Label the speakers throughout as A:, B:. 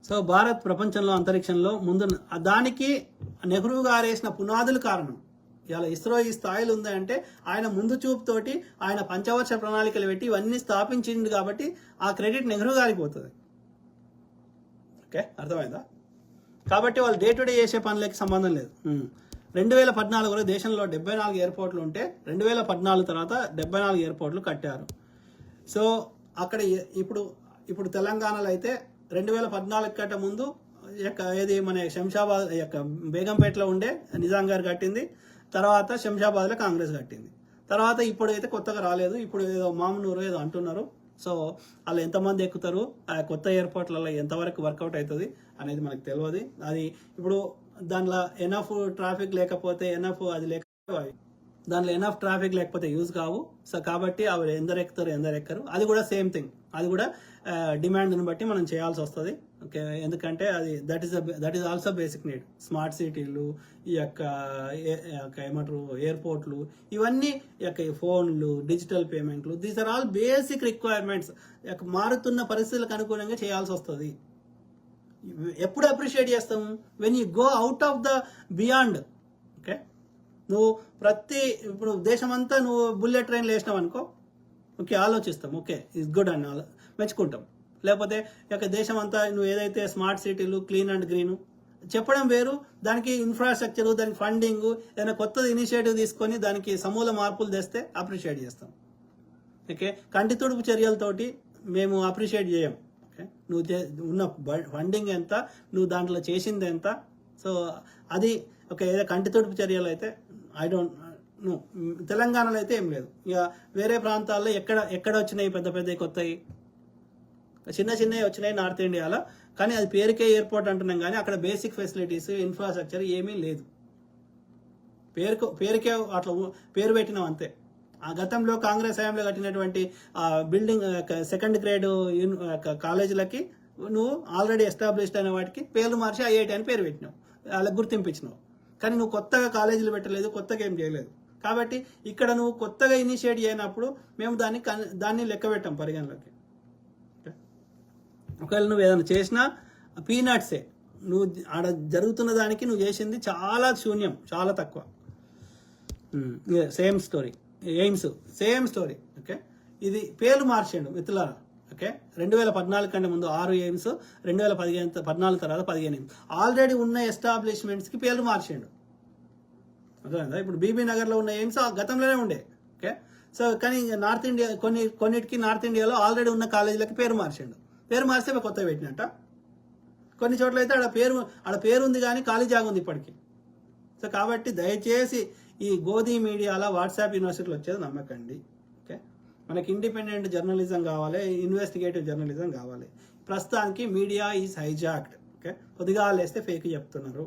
A: So Bharat ప్రపంచంలో అంతరిక్షంలో ముందు దానికి నెహ్రూ గారు వేసిన పునాదులు కారణం. ఇలా ఇస్రో ఈ స్థాయిలో ఉందంటే ఆయన ముందు చూపుతోటి ఆయన పంచవర్ష ప్రణాళికలు పెట్టి ఇవన్నీ స్థాపించింది కాబట్టి ఆ క్రెడిట్ నెహ్రూ గారికి పోతుంది. ఓకే, అర్థమైందా? కాబట్టి వాళ్ళు డే టు డే చేసే పనులకి సంబంధం లేదు. 2014లో దేశంలో 74 ఎయిర్పోర్ట్లు ఉంటే 2014 తర్వాత 74 ఎయిర్పోర్ట్లు కట్టారు. సో అక్కడ ఇప్పుడు తెలంగాణలో అయితే 2014 కంటే ముందు ఏది మన శంషాబాద్ బేగంపేటలో ఉండే నిజాం గారు కట్టింది. తర్వాత శంషాబాద్లో కాంగ్రెస్ కట్టింది. తర్వాత ఇప్పుడు అయితే కొత్తగా రాలేదు. ఇప్పుడు ఏదో మామూలు ఏదో అంటున్నారు. సో వాళ్ళు ఎంతమంది ఎక్కుతారు, ఆ కొత్త ఎయిర్పోర్ట్లలో ఎంతవరకు వర్కౌట్ అవుతుంది అనేది మనకు తెలియదు. అది ఇప్పుడు దాంట్లో ఎనఫ్ ట్రాఫిక్ లేకపోతే దాంట్లో ఎనఫ్ ట్రాఫిక్ లేకపోతే యూజ్ కావు. సో కాబట్టి అవి ఎందరు ఎక్కరు అది కూడా సేమ్ థింగ్. అది కూడా డిమాండ్ని బట్టి మనం చేయాల్సి వస్తుంది. ఓకే, ఎందుకంటే అది that is also basic need. Smart సిటీలు, ఈ యొక్క ఏమంటారు ఎయిర్పోర్ట్లు, ఇవన్నీ ఫోన్లు, డిజిటల్ పేమెంట్లు, these are all basic requirements. మారుతున్న పరిస్థితులకు అనుగుణంగా చేయాల్సి వస్తుంది. ఎప్పుడు అప్రిషియేట్ చేస్తాము? When you go out of the beyond. Okay, నువ్వు ఇప్పుడు దేశమంతా నువ్వు బుల్లెట్ ట్రైన్లు వేసినావు అనుకో, ఓకే ఆలోచిస్తాం, ఓకే ఇట్స్ గుడ్ అని మెచ్చుకుంటాం. లేకపోతే దేశం అంతా నువ్వు ఏదైతే స్మార్ట్ సిటీలు, క్లీన్ అండ్ గ్రీన్ చెప్పడం వేరు, దానికి ఇన్ఫ్రాస్ట్రక్చరు, దానికి ఫండింగ్, ఏదైనా కొత్త ఇనిషియేటివ్ తీసుకొని దానికి సమూల మార్పులు తెస్తే అప్రిషియేట్ చేస్తాం. ఓకే, కంటి తుడుపు చర్యలతోటి మేము అప్రిషియేట్ చేయం. ఓకే, నువ్వు ఉన్న ఫండింగ్ ఎంత, నువ్వు దాంట్లో చేసింది ఎంత. సో అది ఏదో కంటి తుడుపు చర్యలు అయితే తెలంగాణలో అయితే ఏం లేదు. ఇక వేరే ప్రాంతాల్లో ఎక్కడ వచ్చినాయి పెద్ద పెద్ద కొత్తవి, చిన్నవి వచ్చినాయి నార్త్ ఇండియాలో. కానీ అది పేరుకే ఎయిర్పోర్ట్ అంటున్నాం, కానీ అక్కడ బేసిక్ ఫెసిలిటీస్, ఇన్ఫ్రాస్ట్రక్చర్ ఏమీ లేదు. పేరుకే అట్లా పేరు పెట్టినాం అంతే. ఆ గతంలో కాంగ్రెస్ హయాంలో కట్టినటువంటి బిల్డింగ్ సెకండ్ గ్రేడ్ కాలేజీలకి నువ్వు ఆల్రెడీ ఎస్టాబ్లిష్డ్ అయిన వాటికి పేర్లు మార్చి ఐఐటి అని పేరు పెట్టినావు, అలా గుర్తింపించినావు. కానీ నువ్వు కొత్తగా కాలేజీలు పెట్టలేదు, కొత్తగా ఏం చేయలేదు. కాబట్టి ఇక్కడ నువ్వు కొత్తగా ఇనిషియేట్ చేయనప్పుడు మేము దాన్ని లెక్క పెట్టాం పరిగణలోకి. ఒకవేళ నువ్వు ఏదైనా చేసినా పీనట్సే. నువ్వు ఆడ జరుగుతున్న దానికి నువ్వు చేసింది చాలా శూన్యం, చాలా తక్కువ. Same story AIIMS, same story. Okay, ఇది పేర్లు మార్చిండు మిత్రులారా. ఓకే, 2014 కంటే ముందు 6 ఎయిమ్స్, 2014 తర్వాత 15 ఎయిమ్స్. ఆల్రెడీ ఉన్న ఎస్టాబ్లిష్మెంట్స్కి పేర్లు మార్చిండు. అర్థమైందా? ఇప్పుడు బీబీ నగర్లో ఉన్న ఎయిమ్స్ గతంలోనే ఉండే. ఓకే, సో కానీ నార్త్ ఇండియా కొన్నిటికి నార్త్ ఇండియాలో ఆల్రెడీ ఉన్న కాలేజీలకి పేరు మార్చిండు. పేరు మార్స్తే కొత్తగా పెట్టినట్ట. కొన్ని చోట్ల అయితే ఆడ పేరు ఉంది కానీ ఖాళీ జాగా ఉంది ఇప్పటికీ. సో కాబట్టి దయచేసి ఈ గోధీ మీడియాలో వాట్సాప్ యూనివర్సిటీలు వచ్చేది నమ్మకండి. ఓకే, మనకి ఇండిపెండెంట్ జర్నలిజం కావాలి, ఇన్వెస్టిగేటివ్ జర్నలిజం కావాలి. ప్రస్తుతానికి మీడియా ఈజ్ హైజాక్డ్. ఓకే, కొద్దిగా లేస్తే ఫేక్ చెప్తున్నారు.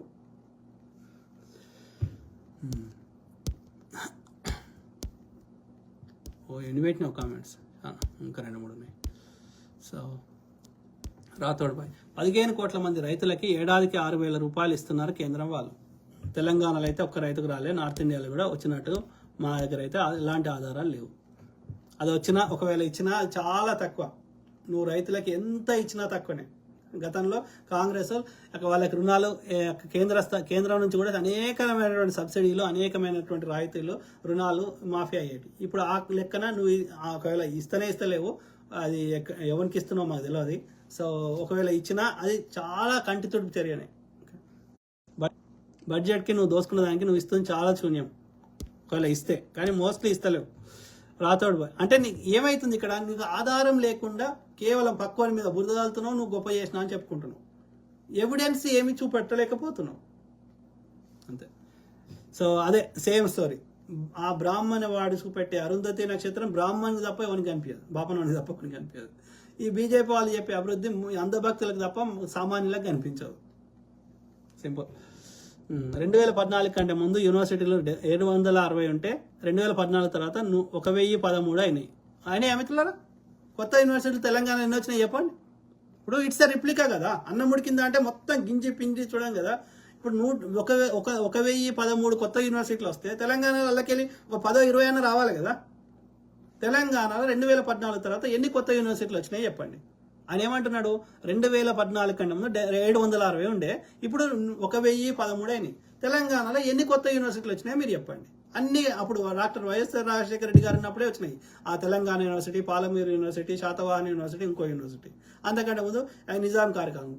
A: ఎన్ని పెట్టినావు కామెంట్స్? ఇంకా 2-3 ఉన్నాయి. సో రాతోడ్పై 15 కోట్ల మంది రైతులకి ఏడాదికి 6,000 రూపాయలు ఇస్తున్నారు కేంద్రం వాళ్ళు. తెలంగాణలో అయితే ఒక్క రైతుకు రాలే, నార్త్ ఇండియాలో కూడా వచ్చినట్టు మా దగ్గర అయితే ఎలాంటి ఆధారాలు లేవు. అది ఒకవేళ ఇచ్చినా చాలా తక్కువ. నువ్వు రైతులకి ఎంత ఇచ్చినా తక్కువనే. గతంలో కాంగ్రెస్ వాళ్ళకి రుణాలు కేంద్రం నుంచి కూడా అనేకమైనటువంటి సబ్సిడీలు, అనేకమైనటువంటి రాయితీలు, రుణాలు మాఫీ అయ్యేవి. ఇప్పుడు ఆ లెక్కన నువ్వు ఒకవేళ ఇస్తలేవు, అది ఎవరికి ఇస్తున్నావు మాకు తెలియదు. సో ఒకవేళ ఇచ్చినా అది చాలా కంటి తుడుపు చర్యనే. బడ్జెట్కి నువ్వు దోసుకున్న దానికి నువ్వు ఇస్తుంది చాలా శూన్యం ఒకవేళ ఇస్తే, కానీ మోస్ట్లీ ఇస్తలేవు. రాతోడు అంటే నీకు ఏమవుతుంది ఇక్కడ? నీకు ఆధారం లేకుండా కేవలం పక్కోని మీద బురదలుతున్నావు, నువ్వు గొప్ప చేసినా అని చెప్పుకుంటున్నావు. ఎవిడెన్స్ ఏమి చూపెట్టలేకపోతున్నావు అంతే. సో అదే సేమ్ స్టోరీ. ఆ బ్రాహ్మణ వాడు చూపెట్టే అరుంధతి నక్షత్రం బ్రాహ్మణునికి తప్ప ఎవరికి కనిపించదు, బాపనోనికి తప్ప ఎవరికి కనిపించదు. ఈ బీజేపీ వాళ్ళు చెప్పే అభివృద్ధి అంధభక్తులకు తప్ప సామాన్యులకు కనిపించదు. సింపుల్. 2014 కంటే ముందు యూనివర్సిటీలు 760 ఉంటే 2014 తర్వాత 1013 అయినాయి. ఆయన ఏమవుతున్నారా? కొత్త యూనివర్సిటీలు తెలంగాణ ఎన్ని వచ్చినాయి చెప్పండి. ఇప్పుడు ఇట్స్ రిప్లికా కదా. అన్నం ఉడికిందా అంటే మొత్తం గింజి పిండి చూడం కదా. ఇప్పుడు 1013 కొత్త యూనివర్సిటీలు వస్తే తెలంగాణలో వాళ్ళకెళ్ళి 10-20 అయినా రావాలి కదా. తెలంగాణలో 2014 తర్వాత ఎన్ని కొత్త యూనివర్సిటీలు వచ్చినాయి చెప్పండి. ఆయన ఏమంటున్నాడు 2014 కంటే ముందు 760 ఉండే, ఇప్పుడు 1013 అయినాయి. తెలంగాణలో ఎన్ని కొత్త యూనివర్సిటీలు వచ్చినాయో మీరు చెప్పండి. అన్ని అప్పుడు డాక్టర్ వైఎస్ఆర్ రాజశేఖర రెడ్డి గారు ఉన్నప్పుడే వచ్చినాయి. ఆ Telangana university, Palamuru university, Satavahana university, ఇంకో యూనివర్సిటీ. అంతకంటే ముందు నిజాం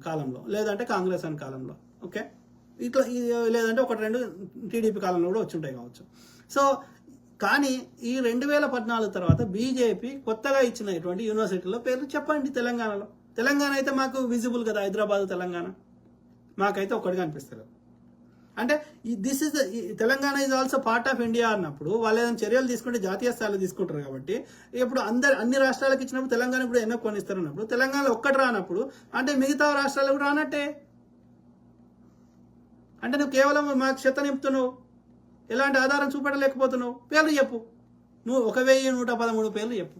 A: కాలంలో, లేదంటే కాంగ్రెస్ అని కాలంలో. ఓకే, ఇట్లా లేదంటే ఒకటి రెండు టీడీపీ కాలంలో కూడా వచ్చి ఉంటాయి కావచ్చు. సో కానీ ఈ 2014 తర్వాత బీజేపీ కొత్తగా ఇచ్చినటువంటి యూనివర్సిటీలో పేర్లు చెప్పండి. తెలంగాణలో, తెలంగాణ అయితే మాకు విజిబుల్ కదా, హైదరాబాద్ తెలంగాణ మాకైతే ఒక్కడిగా అనిపిస్తారు. అంటే this is Telangana is also part of India అన్నప్పుడు వాళ్ళు ఏదైనా చర్యలు తీసుకుంటే జాతీయ స్థాయిలో తీసుకుంటారు. కాబట్టి ఇప్పుడు అన్ని రాష్ట్రాలకు ఇచ్చినప్పుడు తెలంగాణ కూడా ఎన్నో కొనిస్తారు అన్నప్పుడు, తెలంగాణలో ఒక్కటి రానప్పుడు అంటే మిగతా రాష్ట్రాలు కూడా రానట్టే. అంటే నువ్వు కేవలం మాకు చెత్త నింపుతున్నావు, ఎలాంటి ఆధారం చూపెట్టలేకపోతున్నావు. పేర్లు చెప్పు, నువ్వు 1113 పేర్లు చెప్పు.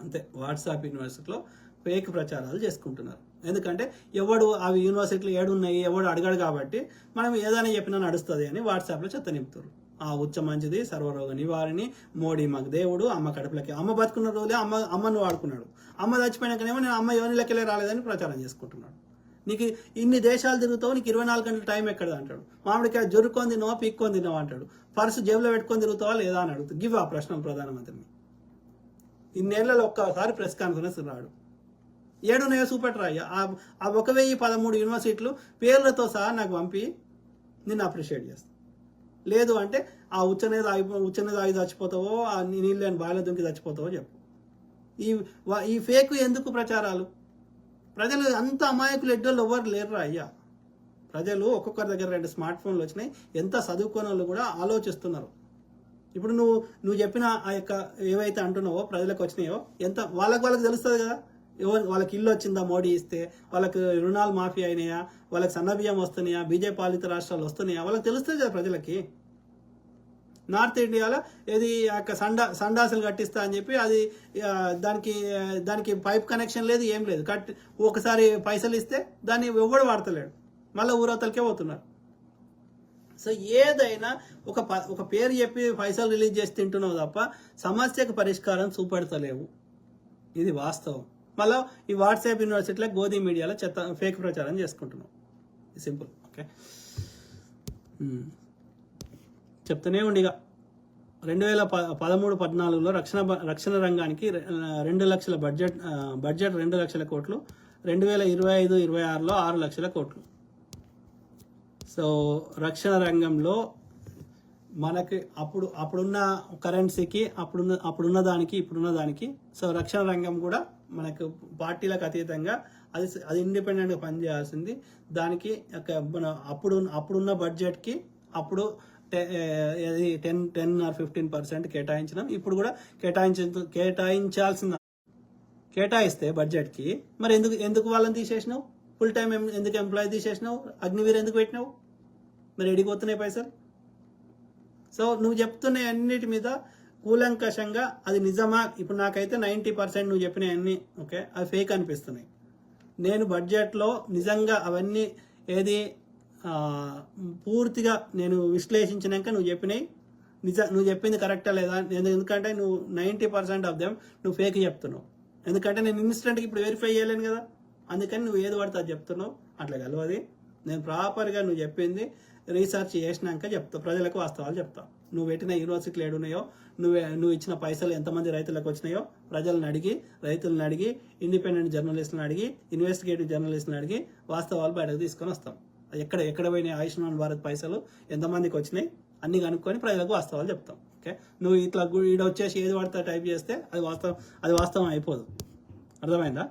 A: అంతే. వాట్సాప్ యూనివర్సిటీలో ఫేక్ ప్రచారాలు చేసుకుంటున్నారు. ఎందుకంటే ఎవడు అవి యూనివర్సిటీలు ఏడున్నాయి ఎవడు అడగాడు కాబట్టి మనం ఏదైనా చెప్పినా నడుస్తుంది అని వాట్సాప్లో చెత్త నింపుతారు. ఆ ఉచ్చ మంచిది, సర్వరోగ నివారణి, మోడీ మాకు దేవుడు, అమ్మ కడుపులకి, అమ్మ బతుకున్న రోజులే అమ్మను వాడుకున్నాడు. అమ్మ చచ్చిపోయినాకనేమో నేను అమ్మ యోనిలకెళ్ళే రాలేదని ప్రచారం చేసుకుంటున్నాడు. నీకు ఇన్ని దేశాలు తిరుగుతావు, నీకు 24 గంటల టైం ఎక్కడ అంటాడు. మామిడికాయ జొరుక్కొని తిన్నావా, పీక్కొని తిన్నావా అంటాడు. పర్సు జేబులో పెట్టుకొని తిరుగుతావా లేదా అని అడుగుతుంది. గివ్ ఆ ప్రశ్న ప్రధానమంత్రిని. ఇన్నేళ్లలో ఒక్కసారి ప్రెస్ కాన్ఫరెన్స్ రాడు. ఏడున్నాయో చూపెట్టరా. ఆ 1013 యూనివర్సిటీలు పేర్లతో సహా నాకు పంపి నిన్ను అప్రిషియేట్ చేస్తాను. లేదు అంటే ఆ ఉచ్చనేది ఆగి చచ్చిపోతావో, ఆ నీళ్ళు లేని బాయిలో దుంకి చచ్చిపోతావో చెప్పు. ఈ ఫేక్ ఎందుకు ప్రచారాలు? ప్రజలు అంత అమాయకులు ఎడ్డోళ్ళు ఎవరు లేరురా అయ్యా. ప్రజలు ఒక్కొక్కరి దగ్గర 2 స్మార్ట్ ఫోన్లు వచ్చినాయి. ఎంత చదువుకున్న వాళ్ళు కూడా ఆలోచిస్తున్నారు. ఇప్పుడు నువ్వు చెప్పిన ఆ యొక్క ఏవైతే అంటున్నావో ప్రజలకు వచ్చినాయో ఎంత వాళ్ళకి తెలుస్తుంది కదా. వాళ్ళకి ఇల్లు వచ్చిందా మోడీ ఇస్తే, వాళ్ళకి రుణాలు మాఫీ అయినాయా, వాళ్ళకి సన్నబియ్యం వస్తున్నాయా, బీజేపీ పాలిత రాష్ట్రాలు వస్తున్నాయా, వాళ్ళకి తెలుస్తుంది కదా ప్రజలకి. నార్త్ ఇండియాలో ఏది సండాసులు కట్టిస్తా అని చెప్పి అది దానికి పైప్ కనెక్షన్ లేదు, ఏం లేదు. ఒకసారి పైసలు ఇస్తే దాన్ని ఎవ్వడు వాడతలేడు, మళ్ళీ ఊరవతలకే పోతున్నారు. సో ఏదైనా ఒక పేరు చెప్పి పైసలు రిలీజ్ చేసి తింటున్నావు తప్ప సమస్యకు పరిష్కారం చూపెడతలేవు. ఇది వాస్తవం. మళ్ళీ ఈ వాట్సాప్ యూనివర్సిటీలో గోధి మీడియాలో ఫేక్ ప్రచారం చేసుకుంటున్నాం. సింపుల్. ఓకే, చెప్తూనే ఉండిగా 2013-14లో రక్షణ రంగానికి 2 లక్షల బడ్జెట్ 2 లక్షల కోట్లు. 2025-26లో 6 లక్షల కోట్లు. సో రక్షణ రంగంలో మనకి అప్పుడున్న కరెన్సీకి అప్పుడున్న దానికి సో రక్షణ రంగం కూడా మనకు పార్టీలకు అతీతంగా అది ఇండిపెండెంట్గా పనిచేయాల్సింది. దానికి అప్పుడున్న బడ్జెట్కి అప్పుడు 10 or 15% కేటాయించినాం. ఇప్పుడు కూడా కేటాయిస్తే బడ్జెట్కి మరి ఎందుకు వాళ్ళని తీసేసినావు? ఫుల్ టైం ఎందుకు ఎంప్లాయీ తీసేసినావు? అగ్నివీర్ ఎందుకు పెట్టినావు? మరి ఎడిగిపోతున్నాయి పైసలు. సో నువ్వు చెప్తున్న అన్నిటి మీద కూలంకషంగా అది నిజమా? ఇప్పుడు నాకైతే 90% నువ్వు చెప్పిన అన్ని ఓకే, అవి ఫేక్ అనిపిస్తున్నాయి. నేను బడ్జెట్లో నిజంగా అవన్నీ పూర్తిగా నేను విశ్లేషించినాక నువ్వు చెప్పినవి నువ్వు చెప్పింది కరెక్టా లేదా. ఎందుకంటే నువ్వు 90% ఆఫ్ దెమ్ నువ్వు ఫేక్ చెప్తున్నావు. ఎందుకంటే నేను ఇన్స్టెంట్గా ఇప్పుడు వెరిఫై చేయలేను కదా, అందుకని నువ్వు ఏది పడితే అది చెప్తున్నావు. అట్లా కలవది. నేను ప్రాపర్గా నువ్వు చెప్పింది రీసెర్చ్ చేసినాక చెప్తా, ప్రజలకు వాస్తవాలు చెప్తా. నువ్వు పెట్టిన యూనివర్సిటీలు ఏడున్నాయో, నువ్వు ఇచ్చిన పైసలు ఎంతమంది రైతులకు వచ్చినాయో రైతులను అడిగి ఇండిపెండెంట్ జర్నలిస్టులను అడిగి ఇన్వెస్టిగేటివ్ జర్నలిస్టులను అడిగి వాస్తవాలు బయటకు తీసుకొని వస్తాం. ఎక్కడ పోయినాయి ఆయుష్మాన్ భారత్ పైసలు, ఎంతమందికి వచ్చినాయి అన్ని కనుక్కొని ప్రజలకు వాస్తవాలు చెప్తాం. ఓకే, నువ్వు ఇట్లా వచ్చేసి ఏది పడితే టైప్ చేస్తే అది వాస్తవం అయిపోదు. అర్థమైందా?